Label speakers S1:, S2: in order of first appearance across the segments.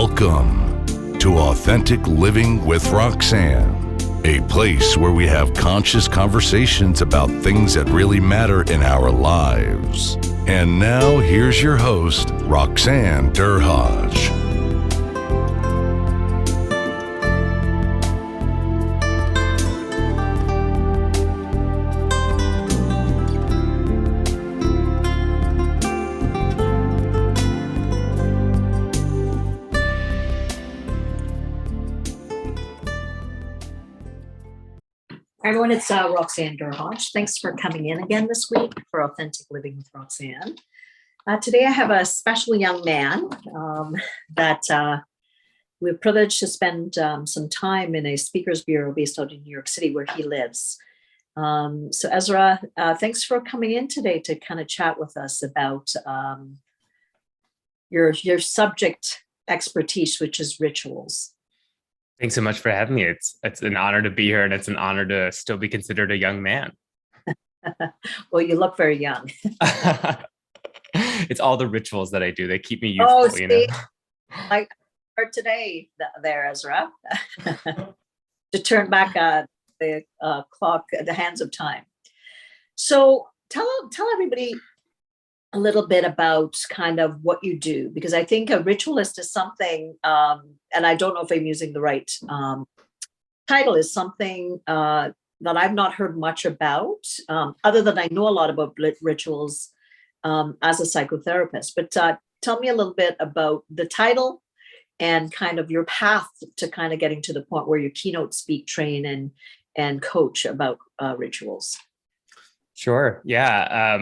S1: Welcome to Authentic Living with Roxanne, a place where we have conscious conversations about things that really matter in our lives. And now, here's your host, Roxanne Derhaj.
S2: Everyone, it's Roxanne Derhaj. Thanks for coming in again this week for Authentic Living with Roxanne. Today I have a special young man that we're privileged to spend some time in a speakers bureau based out in New York City where he lives. So Ezra, thanks for coming in today to kind of chat with us about your subject expertise, which is rituals.
S3: Thanks so much for having me. It's an honor to be here, and it's an honor to still be considered a young man.
S2: Well, you look very young.
S3: It's all the rituals that I do. They keep me youthful,
S2: see,
S3: you know.
S2: Like for today there, Ezra, to turn back the clock, the hands of time. So tell everybody a little bit about kind of what you do, because I think a ritualist is something, and I don't know if I'm using the right title, is something that I've not heard much about, other than I know a lot about rituals as a psychotherapist. But tell me a little bit about the title and kind of your path to kind of getting to the point where you keynote speak, train, and coach about rituals.
S3: Sure. Yeah.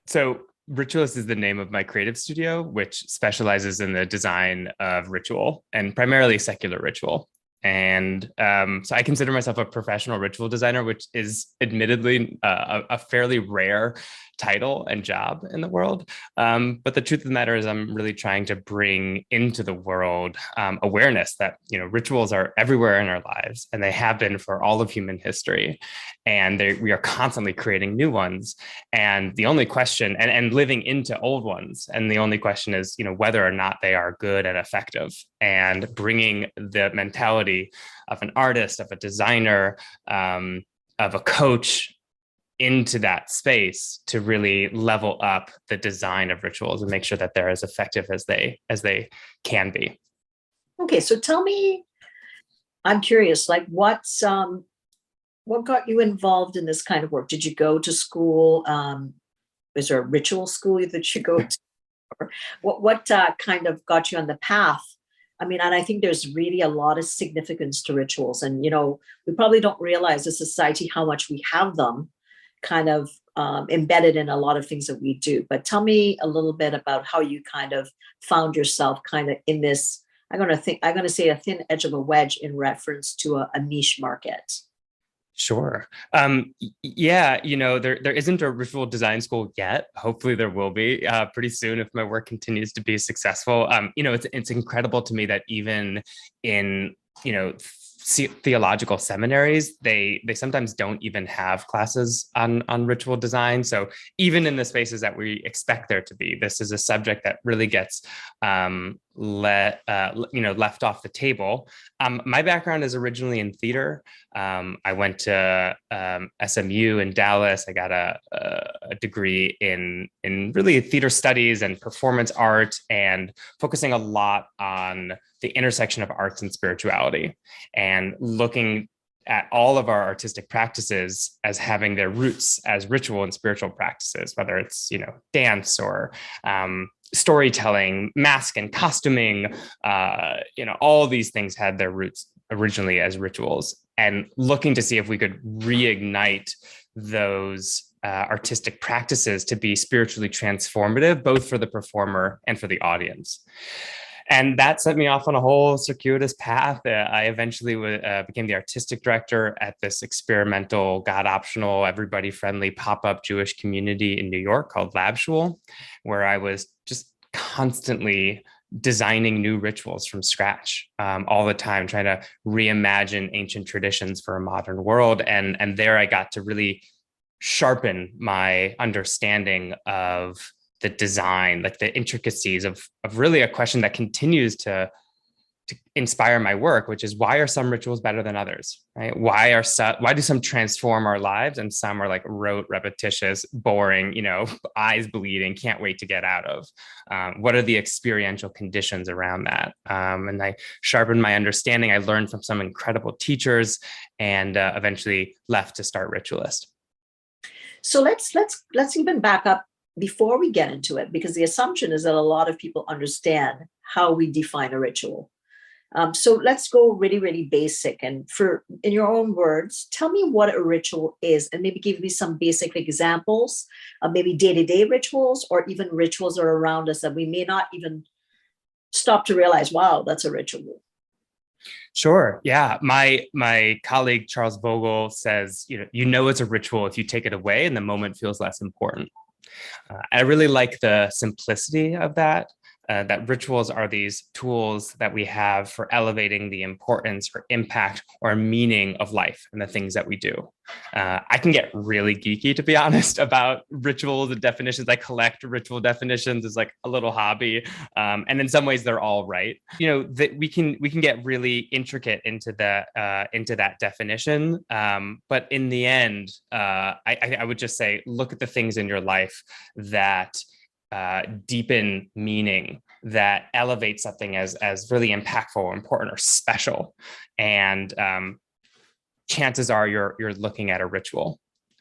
S3: So Ritualist is the name of my creative studio, which specializes in the design of ritual and primarily secular ritual. And so I consider myself a professional ritual designer, which is admittedly a fairly rare title and job in the world. But the truth of the matter is I'm really trying to bring into the world awareness that, you know, rituals are everywhere in our lives, and they have been for all of human history. And we are constantly creating new ones. And the only question, and living into old ones. And the only question is, you know, whether or not they are good and effective, and bringing the mentality of an artist, of a designer, of a coach into that space to really level up the design of rituals and make sure that they're as effective as they can be.
S2: Okay, so tell me, I'm curious, like what got you involved in this kind of work? Did you go to school? Is there a ritual school that you go to? Or what kind of got you on the path? I mean, and I think there's really a lot of significance to rituals. And, you know, we probably don't realize as a society how much we have them kind of embedded in a lot of things that we do. But tell me a little bit about how you kind of found yourself kind of in this, I'm going to say a thin edge of a wedge in reference to a niche market.
S3: Sure. Yeah, you know, there isn't a ritual design school yet. Hopefully there will be pretty soon if my work continues to be successful. You know, it's incredible to me that even in, you know, theological seminaries, they sometimes don't even have classes on ritual design. So even in the spaces that we expect there to be, this is a subject that really gets left off the table. My background is originally in theater. I went to SMU in Dallas. I got a degree in really theater studies and performance art, and focusing a lot on the intersection of arts and spirituality, and looking at all of our artistic practices as having their roots as ritual and spiritual practices, whether it's, you know, dance or storytelling, mask and costuming, you know, all these things had their roots originally as rituals, and looking to see if we could reignite those artistic practices to be spiritually transformative, both for the performer and for the audience. And that set me off on a whole circuitous path. I eventually became the artistic director at this experimental, God-optional, everybody-friendly pop-up Jewish community in New York called Labshul, where I was just constantly designing new rituals from scratch all the time, trying to reimagine ancient traditions for a modern world. And there I got to really sharpen my understanding of the design, like the intricacies of really a question that continues to to inspire my work, which is why are some rituals better than others, right? Why do some transform our lives and some are like rote, repetitious, boring, eyes bleeding, can't wait to get out of? What are the experiential conditions around that? And I sharpened my understanding. I learned from some incredible teachers and eventually left to start Ritualist.
S2: So let's even back up before we get into it, because the assumption is that a lot of people understand how we define a ritual. So let's go really, really basic. And in your own words, tell me what a ritual is, and maybe give me some basic examples of maybe day-to-day rituals, or even rituals that are around us that we may not even stop to realize, wow, that's a ritual.
S3: Sure. Yeah. My colleague, Charles Vogel, says, it's a ritual if you take it away and the moment feels less important. I really like the simplicity of that. That rituals are these tools that we have for elevating the importance or impact or meaning of life and the things that we do. I can get really geeky, to be honest, about rituals and definitions. I collect ritual definitions as like a little hobby, and in some ways they're all right. That we can get really intricate into that definition, but in the end, I would just say look at the things in your life that deepen meaning, that elevate something as really impactful or important or special, and chances are you're looking at a ritual.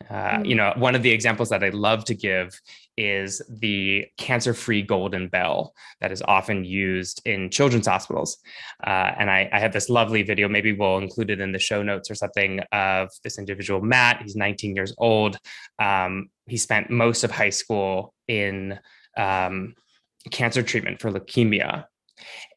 S3: One of the examples that I love to give is the cancer-free golden bell that is often used in children's hospitals. And I have this lovely video, maybe we'll include it in the show notes or something, of this individual, Matt. He's 19 years old. He spent most of high school in cancer treatment for leukemia.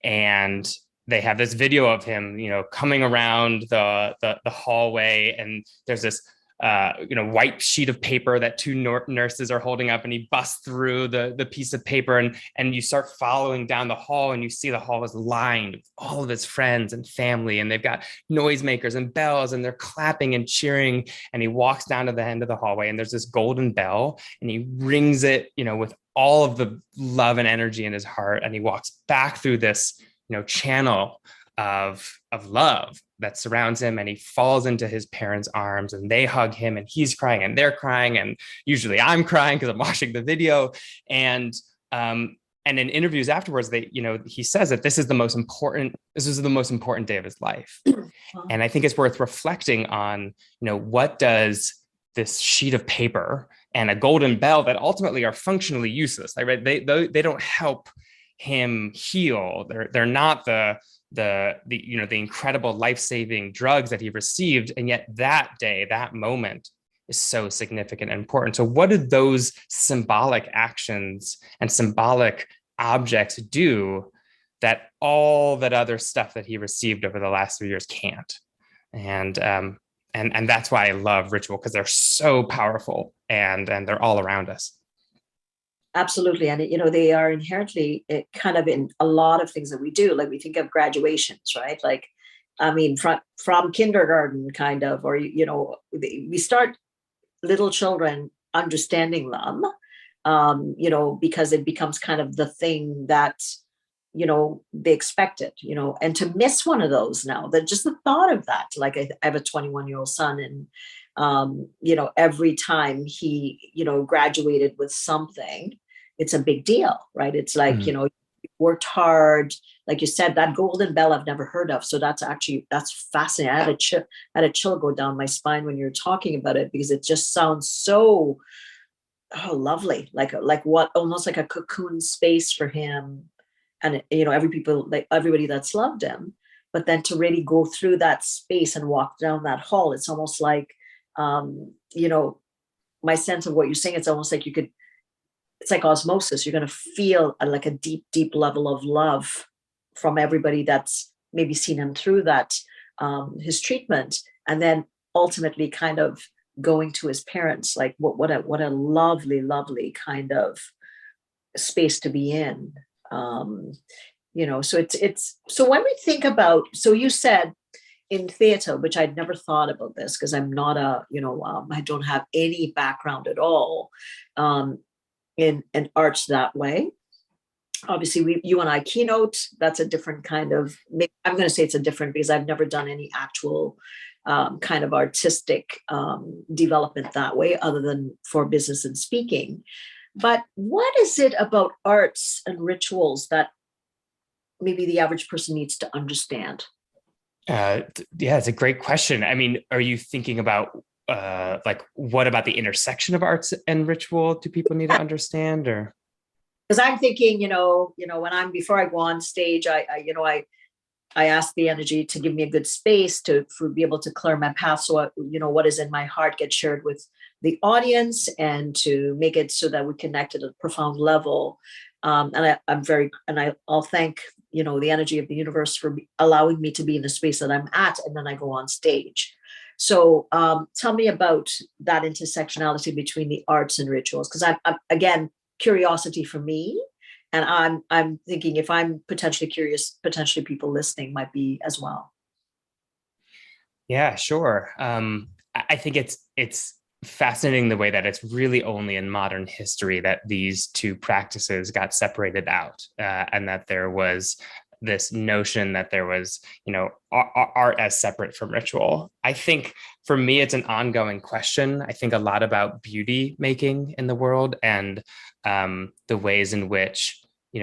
S3: And they have this video of him, coming around the hallway, and there's this white sheet of paper that two nurses are holding up, and he busts through the piece of paper, and you start following down the hall, and you see the hall is lined with all of his friends and family, and they've got noisemakers and bells, and they're clapping and cheering, and he walks down to the end of the hallway, and there's this golden bell, and he rings it, with all of the love and energy in his heart, and he walks back through this channel of love that surrounds him, and he falls into his parents' arms, and they hug him, and he's crying and they're crying, and usually I'm crying because I'm watching the video. And in interviews afterwards, he says that this is the most important day of his life. And I think it's worth reflecting on, what does this sheet of paper and a golden bell that ultimately are functionally useless, right? They don't help him heal. They're not the incredible life-saving drugs that he received, and yet that day, that moment is so significant and important. So what did those symbolic actions and symbolic objects do that all that other stuff that he received over the last 3 years can't? And that's why I love ritual, because they're so powerful and they're all around us.
S2: Absolutely. And, they are inherently kind of in a lot of things that we do. Like we think of graduations, right? Like, from kindergarten kind of, or, we start little children understanding them, because it becomes kind of the thing that, they expect it, and to miss one of those now, that just the thought of that, like I have a 21-year-old son, and, every time he, graduated with something, it's a big deal, right? It's like, you worked hard. Like you said, that golden bell I've never heard of. So that's fascinating. I had a chill go down my spine when you're talking about it, because it just sounds so, lovely. Like what, almost like a cocoon space for him. And, everybody that's loved him, but then to really go through that space and walk down that hall, it's almost like, my sense of what you're saying, it's almost like it's like osmosis. You're going to feel like a deep, deep level of love from everybody that's maybe seen him through that, his treatment. And then ultimately kind of going to his parents, like what a lovely, lovely kind of space to be in. So so when we think about, so you said in theater, which I'd never thought about this, because I'm not I don't have any background at all, in arts that way. obviously you and I keynote. That's a different kind of, I'm going to say it's a different, because I've never done any actual kind of artistic development that way, other than for business and speaking. But what is it about arts and rituals that maybe the average person needs to understand?
S3: Yeah, it's a great question. I mean, are you thinking about like, what about the intersection of arts and ritual do people need to understand? Or
S2: Because I'm thinking, when before I go on stage, I ask the energy to give me a good space to be able to clear my path. So, what is in my heart gets shared with the audience, and to make it so that we connect at a profound level. I'll thank, the energy of the universe for allowing me to be in the space that I'm at. And then I go on stage. So tell me about that intersectionality between the arts and rituals. Because I'm again, curiosity for me. And I'm thinking, if I'm potentially curious, potentially people listening might be as well.
S3: yeah, sure. I think it's fascinating the way that it's really only in modern history that these two practices got separated out, and that there was this notion that there was, art as separate from ritual. I think for me, it's an ongoing question. I think a lot about beauty making in the world, and the ways in which,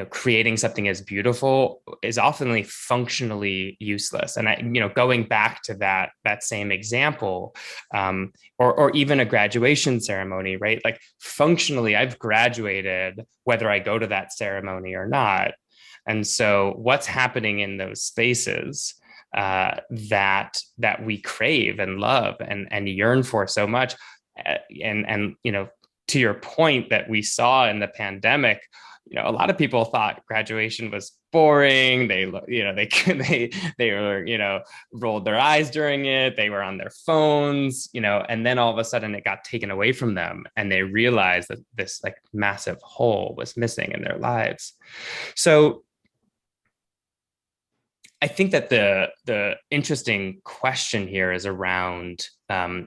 S3: creating something as beautiful is often functionally useless. And going back to that same example, or even a graduation ceremony, right? Like, functionally, I've graduated whether I go to that ceremony or not. And so what's happening in those spaces that we crave and love and yearn for so much, and to your point that we saw in the pandemic, a lot of people thought graduation was boring. They were, rolled their eyes during it. They were on their phones, and then all of a sudden it got taken away from them, and they realized that this massive hole was missing in their lives. So I think that the interesting question here is around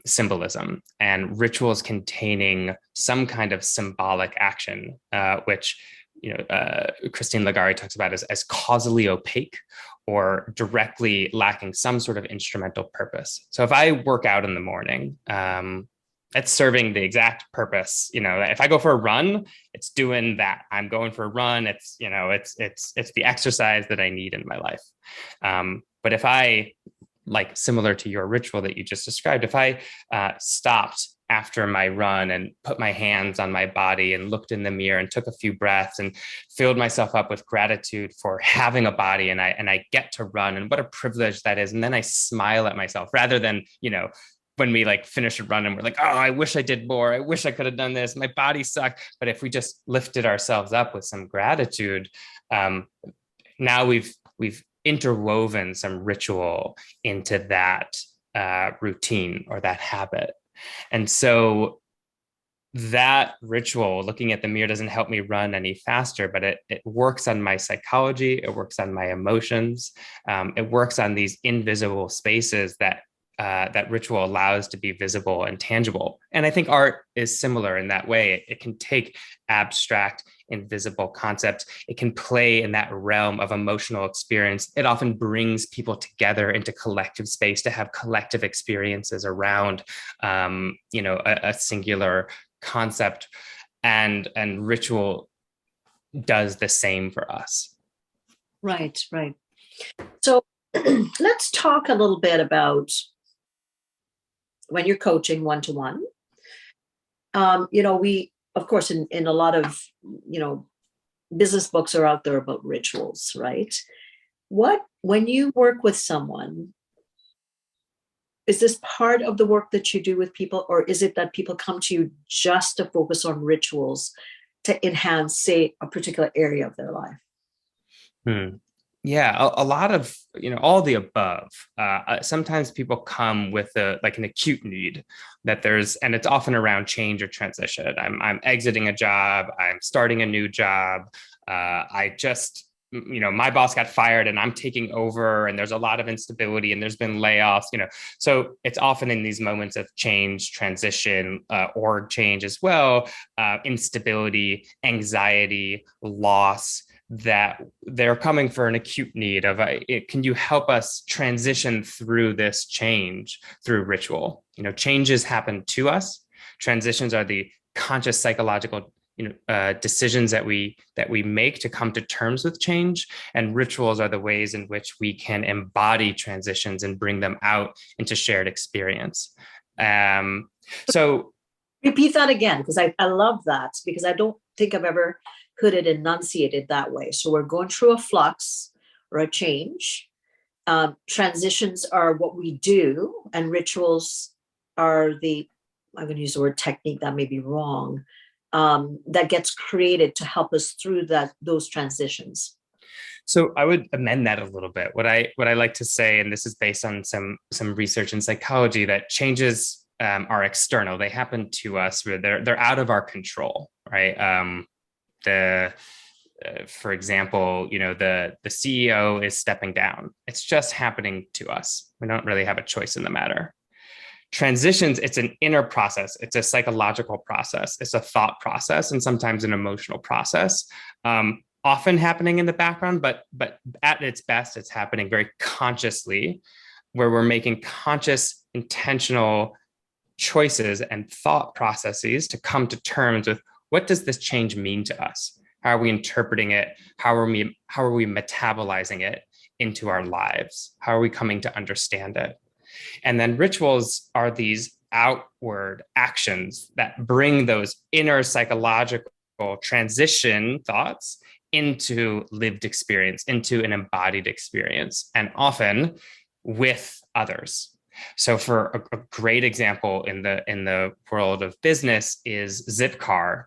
S3: symbolism and rituals containing some kind of symbolic action, which Christine Lagarde talks about as causally opaque, or directly lacking some sort of instrumental purpose. So if I work out in the morning, it's serving the exact purpose. If I go for a run, it's doing that. I'm going for a run. It's the exercise that I need in my life. But if I, similar to your ritual that you just described, if I stopped after my run and put my hands on my body and looked in the mirror and took a few breaths and filled myself up with gratitude for having a body, and I get to run, and what a privilege that is. And then I smile at myself, rather than, when we finish a run and we're like, oh, I wish I did more. I wish I could have done this. My body sucked. But if we just lifted ourselves up with some gratitude, now we've interwoven some ritual into that routine or that habit. And so that ritual, looking at the mirror, doesn't help me run any faster, but it works on my psychology. It works on my emotions. It works on these invisible spaces that ritual allows to be visible and tangible. And I think art is similar in that way. It can take abstract, invisible concepts. It can play in that realm of emotional experience. It often brings people together into collective space to have collective experiences around, a singular concept. And ritual does the same for us.
S2: Right. So let's talk a little bit about when you're coaching one-to-one. We, of course, in a lot of, business books are out there about rituals, right? When you work with someone, is this part of the work that you do with people, or is it that people come to you just to focus on rituals to enhance, say, a particular area of their life?
S3: Yeah, a lot of, all the above. Sometimes people come with an acute need that and it's often around change or transition. I'm exiting a job. I'm starting a new job. I just, my boss got fired and I'm taking over, and there's a lot of instability and there's been layoffs, So it's often in these moments of change, transition, org change as well, instability, anxiety, loss, that they're coming for an acute need of, can you help us transition through this change through ritual? Changes happen to us. Transitions are the conscious psychological decisions that we make to come to terms with change, and rituals are the ways in which we can embody transitions and bring them out into shared experience. So
S2: repeat that again, because I love that, because I don't think I've ever heard it enunciated that way. So we're going through a flux or a change. Transitions are what we do, and rituals are I'm going to use the word technique, that may be wrong, that gets created to help us through those transitions.
S3: So I would amend that a little bit. What I like to say, and this is based on some research in psychology, that changes are external. They happen to us. They're out of our control, right? For example, the CEO is stepping down. It's just happening to us. We don't really have a choice in the matter. Transitions, it's an inner process. It's a psychological process. It's a thought process, and sometimes an emotional process. Often happening in the background, but at its best, it's happening very consciously, where we're making conscious, intentional choices and thought processes to come to terms with, what does this change mean to us? How are we interpreting it? How are we metabolizing it into our lives? How are we coming to understand it? And then rituals are these outward actions that bring those inner psychological transition thoughts into lived experience, into an embodied experience, and often with others. So for a great example in the world of business is Zipcar,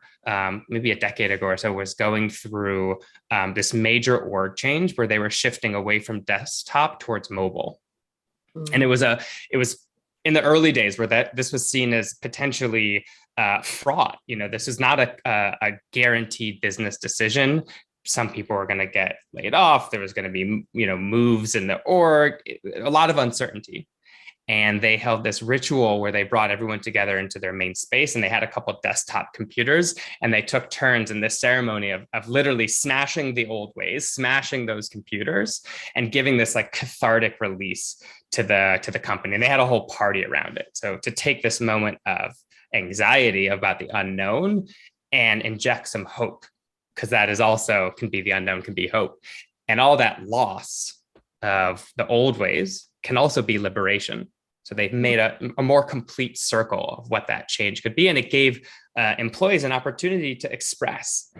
S3: maybe a decade ago or so, was going through this major org change where they were shifting away from desktop towards mobile. And it was in the early days where this was seen as potentially fraught. This is not a guaranteed business decision. Some people were going to get laid off. There was going to be, moves in the org, a lot of uncertainty. And they held this ritual where they brought everyone together into their main space, and they had a couple of desktop computers, and they took turns in this ceremony of literally smashing the old ways, smashing those computers, and giving this like cathartic release to the company. And they had a whole party around it. So to take this moment of anxiety about the unknown and inject some hope, because that is also can be the unknown, can be hope. And all that loss of the old ways can also be liberation. So they've made a more complete circle of what that change could be. And it gave employees an opportunity to express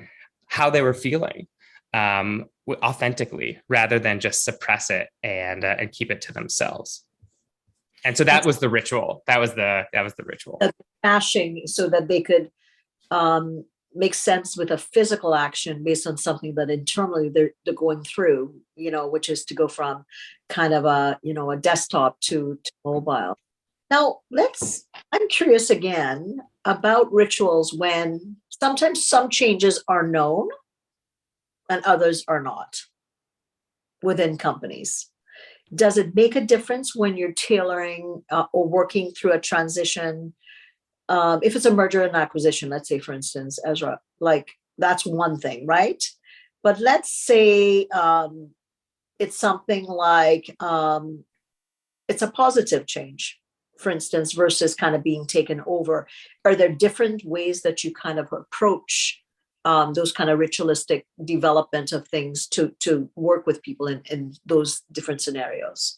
S3: how they were feeling authentically, rather than just suppress it and keep it to themselves. And so that was the ritual. That was the ritual.
S2: Smashing so that they could make sense with a physical action based on something that internally they're going through, which is to go from kind of a desktop to mobile. Now I'm curious again about rituals when sometimes some changes are known and others are not within companies. Does it make a difference when you're tailoring or working through a transition? If it's a merger and acquisition, let's say, for instance, Ezra, like that's one thing, right? But let's say it's something like it's a positive change, for instance, versus kind of being taken over. Are there different ways that you kind of approach those kind of ritualistic development of things to work with people in those different scenarios?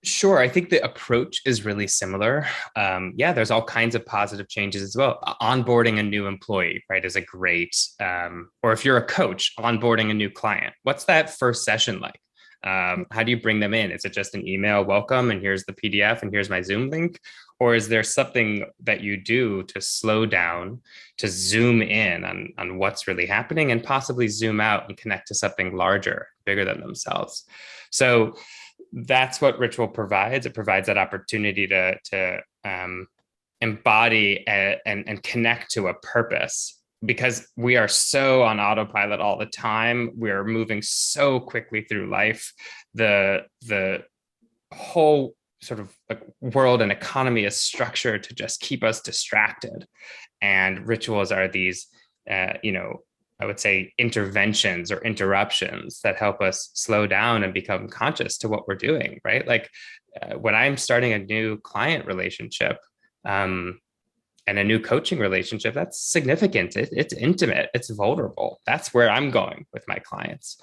S3: Sure. I think the approach is really similar. There's all kinds of positive changes as well. Onboarding a new employee, right, is a great, or if you're a coach, onboarding a new client. What's that first session like? How do you bring them in? Is it just an email, welcome, and here's the PDF, and here's my Zoom link? Or is there something that you do to slow down, to zoom in on what's really happening, and possibly zoom out and connect to something larger, bigger than themselves? So that's what ritual provides. It provides that opportunity to embody and connect to a purpose, because we are so on autopilot all the time. We're moving so quickly through life. The whole sort of world and economy is structured to just keep us distracted. And rituals are these, I would say, interventions or interruptions that help us slow down and become conscious to what we're doing, right? Like when I'm starting a new client relationship, and a new coaching relationship, that's significant. It's intimate, it's vulnerable. That's where I'm going with my clients.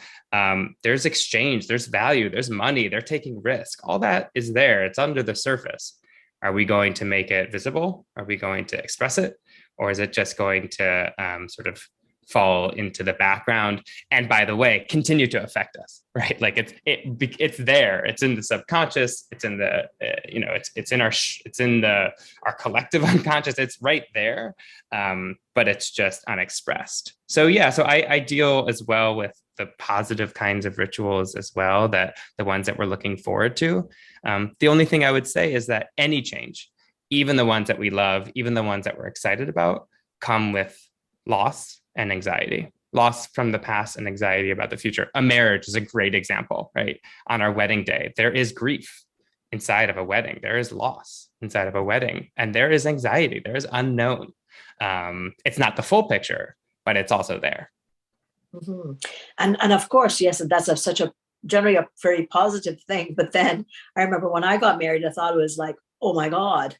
S3: There's exchange, there's value, there's money, they're taking risk. All that is there, it's under the surface. Are we going to make it visible? Are we going to express it? Or is it just going to sort of fall into the background, and by the way, continue to affect us, right? Like it's there, it's in the subconscious, it's in the it's in our collective unconscious, it's right there, but it's just unexpressed. So yeah, so I deal as well with the positive kinds of rituals as well, that the ones that we're looking forward to. The only thing I would say is that any change, even the ones that we love, even the ones that we're excited about, come with loss and anxiety. Loss from the past and anxiety about the future. A marriage is a great example, right? On our wedding day, there is grief inside of a wedding. There is loss inside of a wedding, and there is anxiety. There is unknown. It's not the full picture, but it's also there.
S2: Mm-hmm. And of course, yes, that's such a generally a very positive thing. But then I remember when I got married, I thought it was like, oh my God,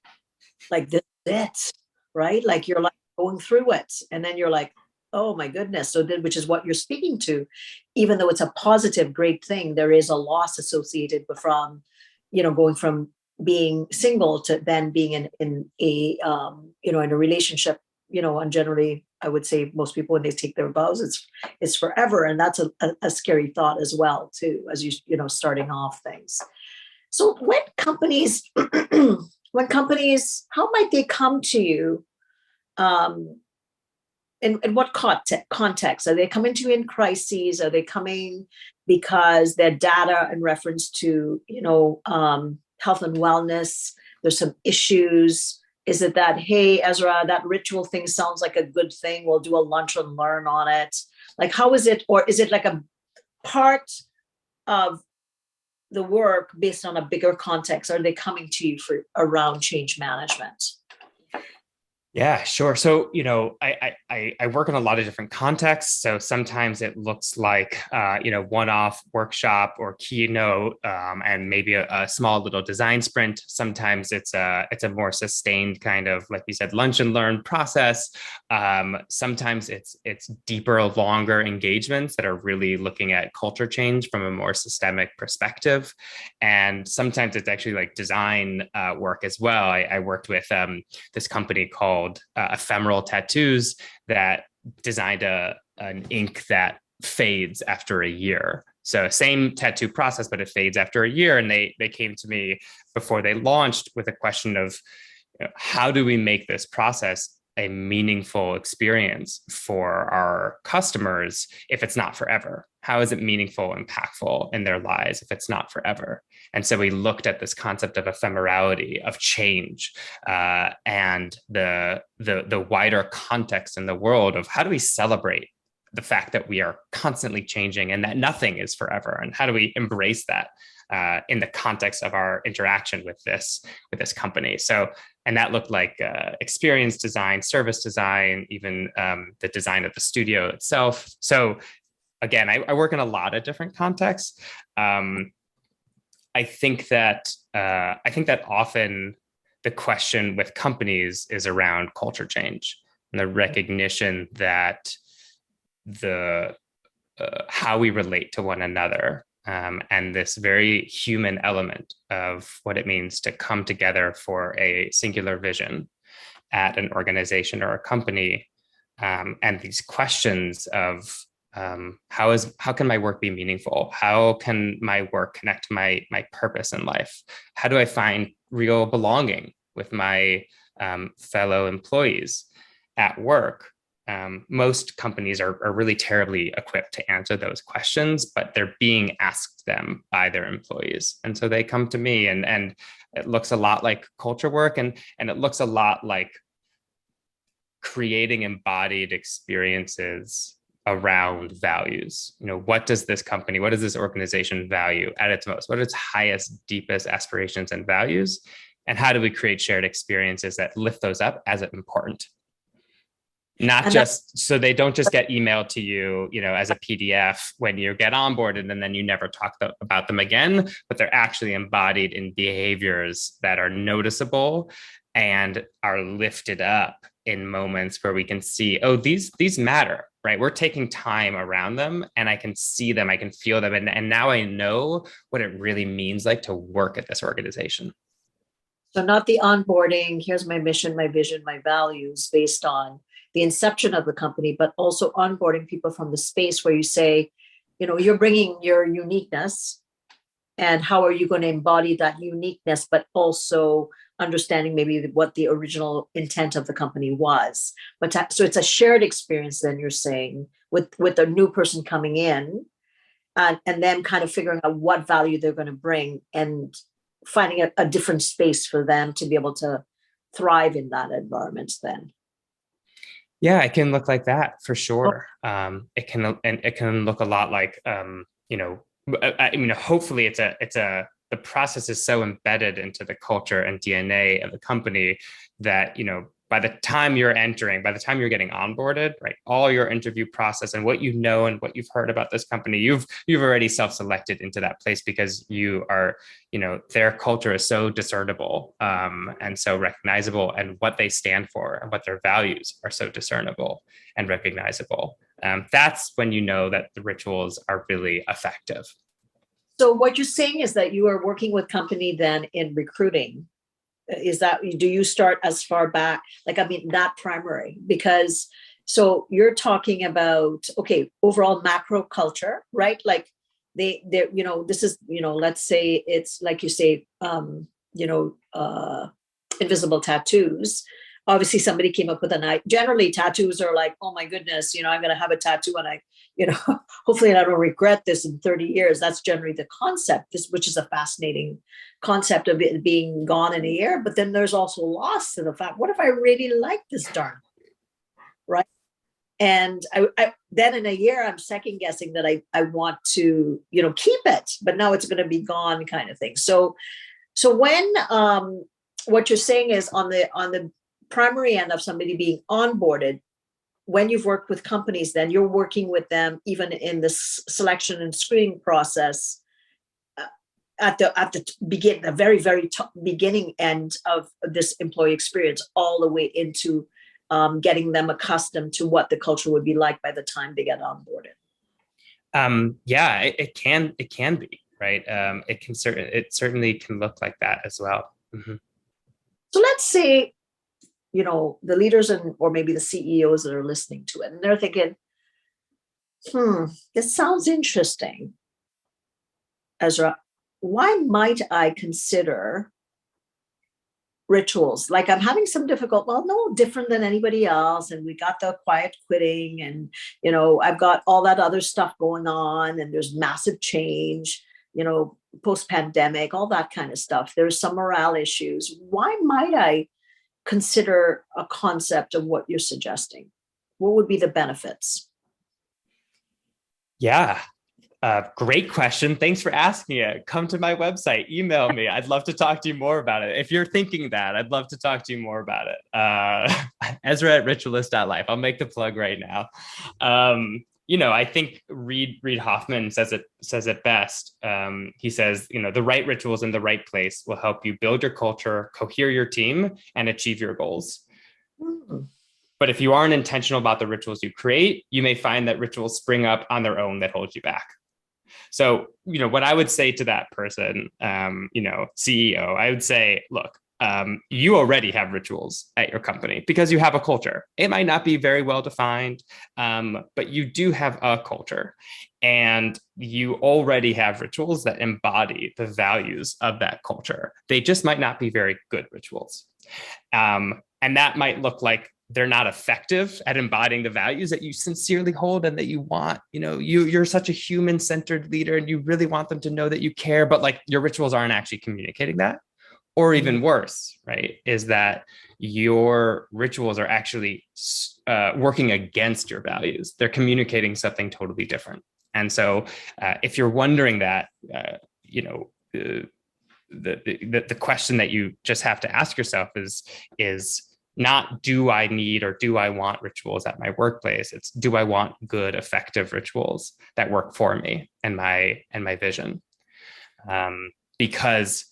S2: like this is it, right? Like you're like going through it, and then you're like, oh my goodness. So then, which is what you're speaking to, even though it's a positive, great thing, there is a loss associated with from, going from being single to then being in a, in a relationship, and generally I would say most people, when they take their vows, it's forever. And that's a scary thought as well, too, as starting off things. So when companies, how might they come to you? In what context? Are they coming to you in crises? Are they coming because their data in reference to, health and wellness, there's some issues? Is it that, hey, Ezra, that ritual thing sounds like a good thing, we'll do a lunch and learn on it? Like, how is it? Or is it like a part of the work based on a bigger context? Are they coming to you for around change management?
S3: Yeah, sure. So, I work in a lot of different contexts. So sometimes it looks like, one-off workshop or keynote, and maybe a small little design sprint. Sometimes it's a more sustained kind of, like you said, lunch and learn process. Sometimes it's deeper, longer engagements that are really looking at culture change from a more systemic perspective. And sometimes it's actually like design work as well. I worked with this company called Ephemeral Tattoos that designed an ink that fades after a year. So same tattoo process, but it fades after a year. And they came to me before they launched with a question of, how do we make this process a meaningful experience for our customers if it's not forever? How is it meaningful, impactful in their lives if it's not forever? And so we looked at this concept of ephemerality, of change, and the wider context in the world of how do we celebrate the fact that we are constantly changing and that nothing is forever, and how do we embrace that in the context of our interaction with this company. So, and that looked like experience design, service design, even the design of the studio itself. So again, I work in a lot of different contexts. I think that often the question with companies is around culture change and the recognition that the how we relate to one another, and this very human element of what it means to come together for a singular vision at an organization or a company, and these questions of how can my work be meaningful? How can my work connect to my purpose in life? How do I find real belonging with my fellow employees at work? Most companies are really terribly equipped to answer those questions, but they're being asked them by their employees. And so they come to me, and it looks a lot like culture work, and it looks a lot like creating embodied experiences around values. What does this company, what does this organization value at its most? What are its highest, deepest aspirations and values? And how do we create shared experiences that lift those up as important? Not
S2: And
S3: just so they don't just get emailed to you, as a PDF when you get onboarded and then you never talk about them again, but they're actually embodied in behaviors that are noticeable and are lifted up in moments where we can see, oh, these matter, right? We're taking time around them and I can see them, I can feel them. And now I know what it really means like to work at this organization.
S2: so not the onboarding, here's my mission, my vision, my values based on the inception of the company, but also onboarding people from the space where you say, you're bringing your uniqueness and how are you going to embody that uniqueness, but also understanding maybe what the original intent of the company was. But so it's a shared experience then you're saying with a new person coming in and then kind of figuring out what value they're going to bring and finding a different space for them to be able to thrive in that environment then.
S3: Yeah, it can look like that for sure. It can look a lot like, hopefully the process is so embedded into the culture and DNA of the company that, by the time you're getting onboarded, right, all your interview process and what and what you've heard about this company, you've already self-selected into that place because you are, their culture is so discernible and so recognizable, and what they stand for and what their values are so discernible and recognizable. That's when you know that the rituals are really effective.
S2: So what you're saying is that you are working with company then in recruiting. Is that, do you start as far back, that primary? Because so you're talking about, okay, overall macro culture, right? Like they this is, let's say it's like you say, invisible tattoos. Obviously somebody came up with generally tattoos are like, oh my goodness, I'm going to have a tattoo and hopefully I don't regret this in 30 years. That's generally the concept, which is a fascinating concept of it being gone in a year. But then there's also loss to the fact, what if I really like this darn, right? And I then in a year, I'm second guessing that I want to, keep it, but now it's going to be gone kind of thing. So when what you're saying is on the primary end of somebody being onboarded, when you've worked with companies, then you're working with them even in the selection and screening process at the very, very beginning end of this employee experience, all the way into getting them accustomed to what the culture would be like by the time they get onboarded.
S3: It can be, right. It certainly can look like that as well. Mm-hmm.
S2: So let's say, the leaders or maybe the CEOs that are listening to it, and they're thinking, this sounds interesting, Ezra. Why might I consider rituals? Like I'm having some no different than anybody else. And we got the quiet quitting and, I've got all that other stuff going on and there's massive change, post-pandemic, all that kind of stuff. There's some morale issues. Why might I consider a concept of what you're suggesting? What would be the benefits?
S3: Yeah. Great question. Thanks for asking it. Come to my website, email me. I'd love to talk to you more about it. If you're thinking that, I'd love to talk to you more about it. Ezra@ritualist.life. I'll make the plug right now. I think Reid Hoffman says it best. He says, the right rituals in the right place will help you build your culture, cohere your team, and achieve your goals. Mm-hmm. But if you aren't intentional about the rituals you create, you may find that rituals spring up on their own that hold you back. So, what I would say to that person, CEO, I would say, look, you already have rituals at your company because you have a culture. It might not be very well defined, but you do have a culture and you already have rituals that embody the values of that culture. They just might not be very good rituals. And that might look like they're not effective at embodying the values that you sincerely hold and that you want. You're such a human-centered leader and you really want them to know that you care, but like your rituals aren't actually communicating that. Or even worse, right, is that your rituals are actually working against your values. They're communicating something totally different. And so if you're wondering that, the question that you just have to ask yourself is Not do I need or do I want rituals at my workplace? It's do I want good, effective rituals that work for me and my vision? Because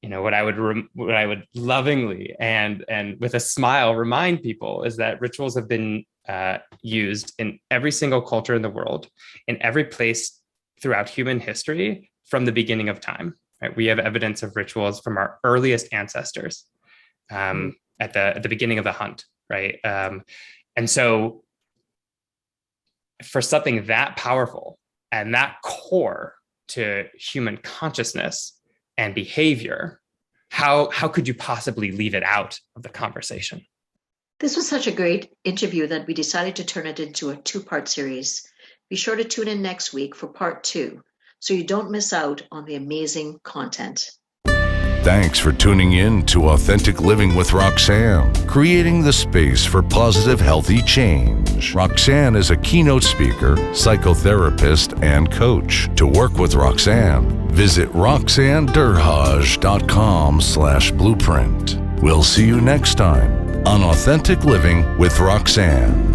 S3: what I would lovingly and with a smile remind people is that rituals have been used in every single culture in the world, in every place throughout human history from the beginning of time. Right? We have evidence of rituals from our earliest ancestors at the beginning of the hunt, right? And so, for something that powerful and that core to human consciousness and behavior, how could you possibly leave it out of the conversation?
S4: This was such a great interview that we decided to turn it into a 2-part series. Be sure to tune in next week for part 2, so you don't miss out on the amazing content.
S1: Thanks for tuning in to Authentic Living with Roxanne, creating the space for positive, healthy change. Roxanne is a keynote speaker, psychotherapist, and coach. To work with Roxanne, visit roxannederhaj.com/blueprint. We'll see you next time on Authentic Living with Roxanne.